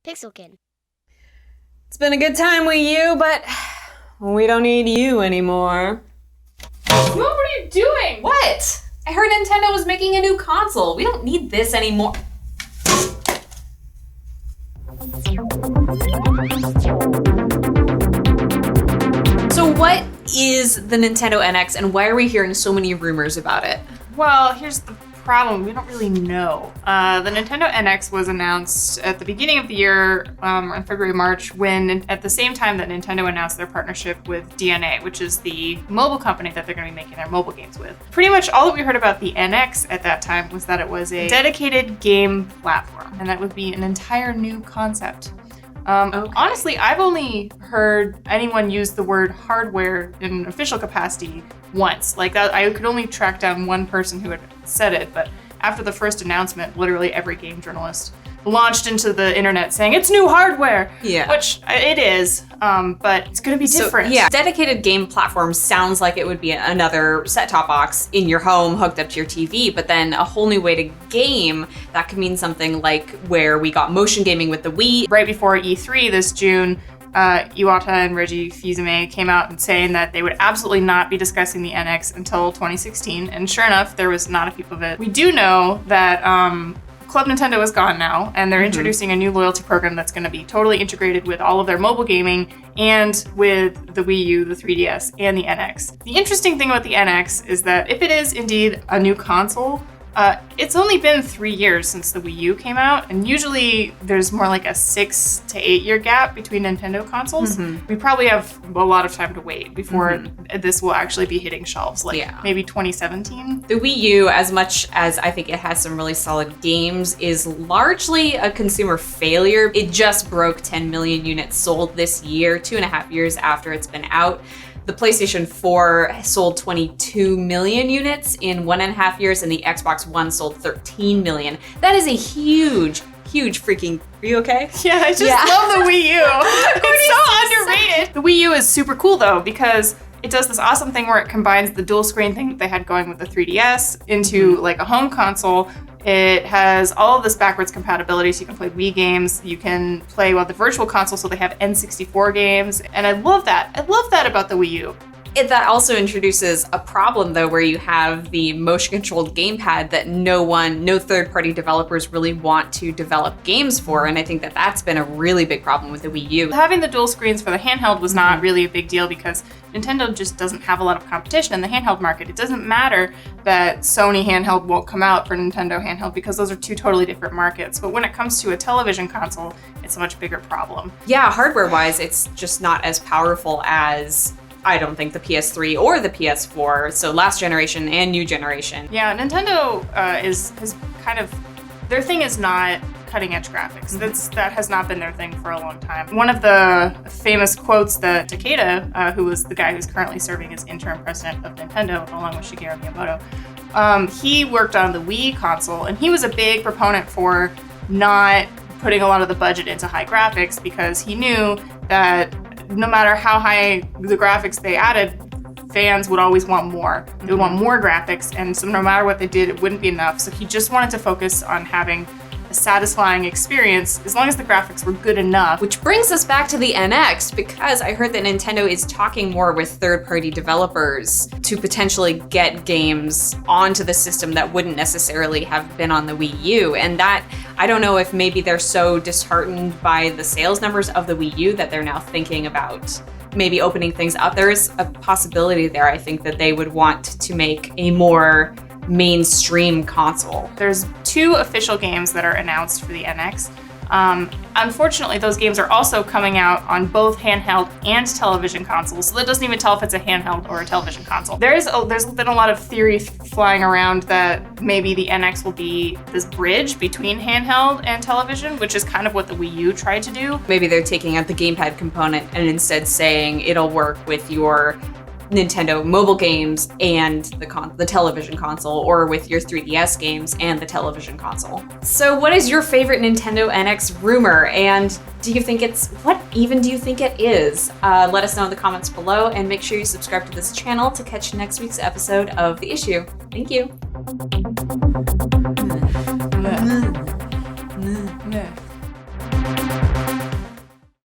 Pixelkin. It's been a good time with you, but we don't need you anymore. Mom, what are you doing? What? I heard Nintendo was making a new console. We don't need this anymore. So what is the Nintendo NX and why are we hearing so many rumors about it? Well, here's the problem. We don't really know. The Nintendo NX was announced at the beginning of the year, in February, March, when at the same time that Nintendo announced their partnership with DNA, which is the mobile company that they're going to be making their mobile games with. Pretty much all that we heard about the NX at that time was that it was a dedicated game platform, and that would be an entire new concept. Okay. Honestly, I've only heard anyone use the word hardware in official capacity once. Like that, I could only track down one person who had said it, but after the first announcement, literally every game journalist launched into the internet saying it's new hardware. Yeah. Which it is, but it's going to be different. So, yeah, dedicated game platform sounds like it would be another set-top box in your home hooked up to your TV, but then a whole new way to game, that could mean something like where we got motion gaming with the Wii. Right before E3 this June, Iwata and Reggie Fils-Aimé came out and saying that they would absolutely not be discussing the NX until 2016, and sure enough, there was not a peep of it. We do know that Club Nintendo is gone now, and they're introducing a new loyalty program that's going to be totally integrated with all of their mobile gaming and with the Wii U, the 3DS, and the NX. The interesting thing about the NX is that if it is indeed a new console, it's only been 3 years since the Wii U came out, and usually there's more like a 6 to 8 year gap between Nintendo consoles. We probably have a lot of time to wait before this will actually be hitting shelves, like maybe 2017. The Wii U, as much as I think it has some really solid games, is largely a consumer failure. It just broke 10 million units sold this year, 2.5 years after it's been out. The PlayStation 4 sold 22 million units in 1.5 years, and the Xbox One sold 13 million. That is a huge freaking... Are you okay? Yeah, I just love the Wii U. It's so underrated. The Wii U is super cool, though, because it does this awesome thing where it combines the dual screen thing that they had going with the 3DS into like a home console. It has all of this backwards compatibility, so you can play Wii games, you can play the virtual console, so they have N64 games, and I love that. I love that about the Wii U. That also introduces a problem, though, where you have the motion-controlled gamepad that no third-party developers really want to develop games for, and I think that that's been a really big problem with the Wii U. Having the dual screens for the handheld was not really a big deal because Nintendo just doesn't have a lot of competition in the handheld market. It doesn't matter that Sony handheld won't come out for Nintendo handheld because those are two totally different markets. But when it comes to a television console, it's a much bigger problem. Yeah, hardware-wise, it's just not as powerful as... I don't think the PS3 or the PS4, so last generation and new generation. Yeah, Nintendo is kind of, their thing is not cutting edge graphics. That has not been their thing for a long time. One of the famous quotes that Takeda, who was the guy who's currently serving as interim president of Nintendo, along with Shigeru Miyamoto, he worked on the Wii console, and he was a big proponent for not putting a lot of the budget into high graphics because he knew that no matter how high the graphics they added, fans would always want more. They would want more graphics, and so no matter what they did, it wouldn't be enough. So he just wanted to focus on having a satisfying experience as long as the graphics were good enough. Which brings us back to the NX, because I heard that Nintendo is talking more with third-party developers to potentially get games onto the system that wouldn't necessarily have been on the Wii U. And that, I don't know if maybe they're so disheartened by the sales numbers of the Wii U that they're now thinking about maybe opening things up. There is a possibility there, I think, that they would want to make a more mainstream console. There's 2 official games that are announced for the NX. Unfortunately, those games are also coming out on both handheld and television consoles, so that doesn't even tell if it's a handheld or a television console. There's been a lot of theory flying around that maybe the NX will be this bridge between handheld and television, which is kind of what the Wii U tried to do. Maybe they're taking out the gamepad component and instead saying it'll work with your Nintendo mobile games and the television console, or with your 3DS games and the television console. So what is your favorite Nintendo NX rumor, and what even do you think it is? Let us know in the comments below, and make sure you subscribe to this channel to catch next week's episode of The Issue. Thank you.